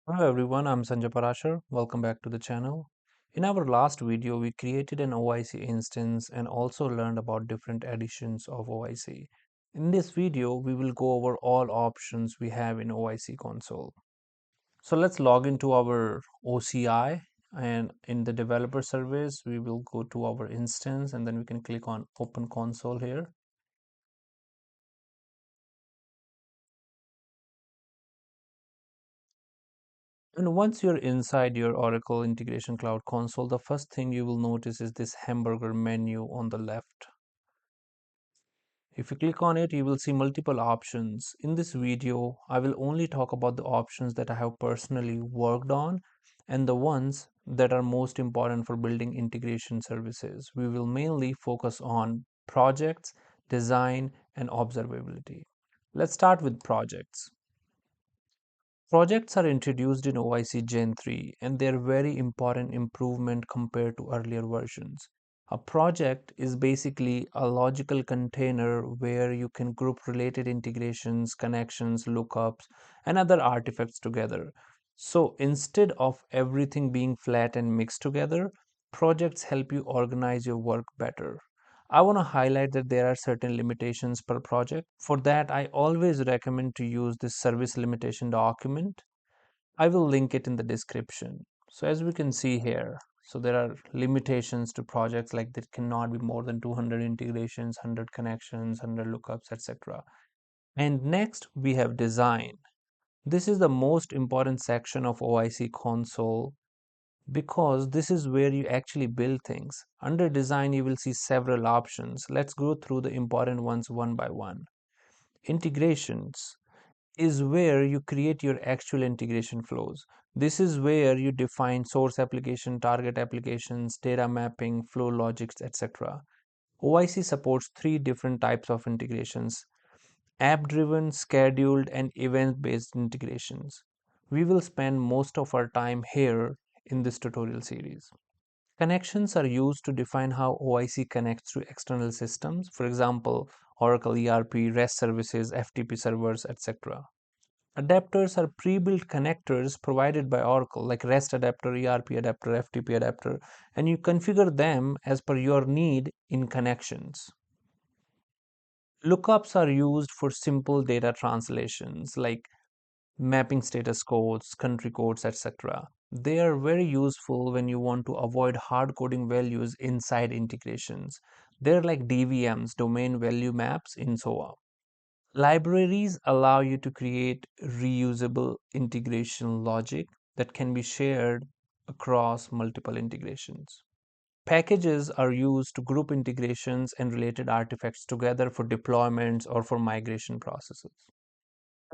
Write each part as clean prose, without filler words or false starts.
Hello everyone, I'm Sanjay Parashar. Welcome back to the channel. In our last video, we created an OIC instance and also learned about different editions of OIC. In this video, we will go over all options we have in OIC console. So let's log into our OCI, and in the developer service, we will go to our instance and then we can click on open console here. And once you're inside your Oracle Integration Cloud console, the first thing you will notice is this hamburger menu on the left. If you click on it, you will see multiple options. In this video, I will only talk about the options that I have personally worked on and the ones that are most important for building integration services. We will mainly focus on projects, design, and observability. Let's start with projects. Projects are introduced in OIC Gen 3 and they're very important improvement compared to earlier versions. A project is basically a logical container where you can group related integrations, connections, lookups, and other artifacts together. So instead of everything being flat and mixed together, projects help you organize your work better. I want to highlight that there are certain limitations per project. For that, I always recommend to use this service limitation document. I will link it in the description. So as we can see here, so there are limitations to projects like that cannot be more than 200 integrations, 100 connections, 100 lookups, etc. And next we have design. This is the most important section of OIC console because this is where you actually build things. Under design, you will see several options. Let's go through the important ones one by one. Integrations is where you create your actual integration flows. This is where you define source application, target applications, data mapping, flow logics, etc. OIC supports three different types of integrations: app driven, scheduled, and event based integrations. We will spend most of our time here in this tutorial series. Connections are used to define how OIC connects to external systems, for example, Oracle ERP, REST services, FTP servers, etc. Adapters are pre-built connectors provided by Oracle, like REST adapter, ERP adapter, FTP adapter, and you configure them as per your need in connections. Lookups are used for simple data translations like mapping status codes, country codes, etc. They are very useful when you want to avoid hard coding values inside integrations. They're like DVMs, domain value maps in SOA. Libraries allow you to create reusable integration logic that can be shared across multiple integrations. Packages are used to group integrations and related artifacts together for deployments or for migration processes.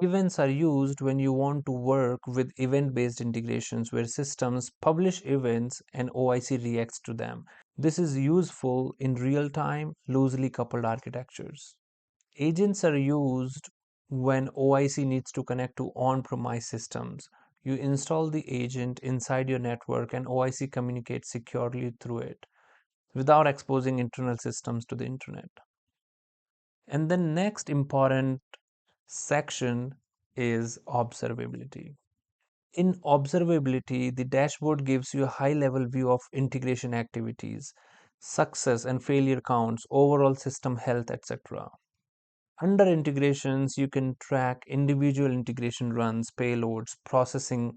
Events are used when you want to work with event-based integrations where systems publish events and OIC reacts to them. This is useful in real-time, loosely coupled architectures. Agents are used when OIC needs to connect to on-premise systems. You install the agent inside your network and OIC communicates securely through it without exposing internal systems to the internet. And the next important section is observability. In observability, the dashboard gives you a high-level view of integration activities, success and failure counts, overall system health, etc. Under integrations, you can track individual integration runs, payloads, processing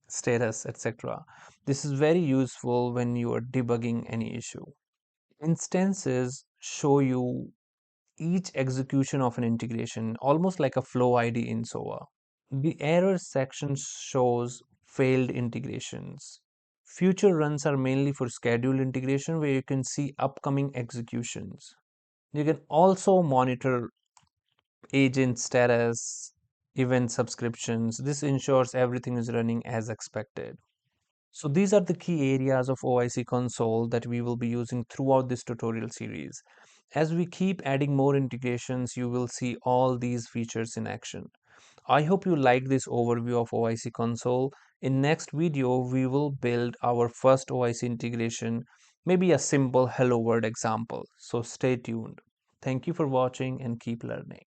status, etc. This is very useful when you are debugging any issue. Instances show you each execution of an integration, almost like a flow ID in SOA. The errors section shows failed integrations. Future runs are mainly for scheduled integration where you can see upcoming executions. You can also monitor agent status, event subscriptions. This ensures everything is running as expected. So these are the key areas of OIC console that we will be using throughout this tutorial series. As we keep adding more integrations, you will see all these features in action. I hope you like this overview of OIC console. In next video, we will build our first OIC integration, maybe a simple hello world example. So stay tuned. Thank you for watching and keep learning.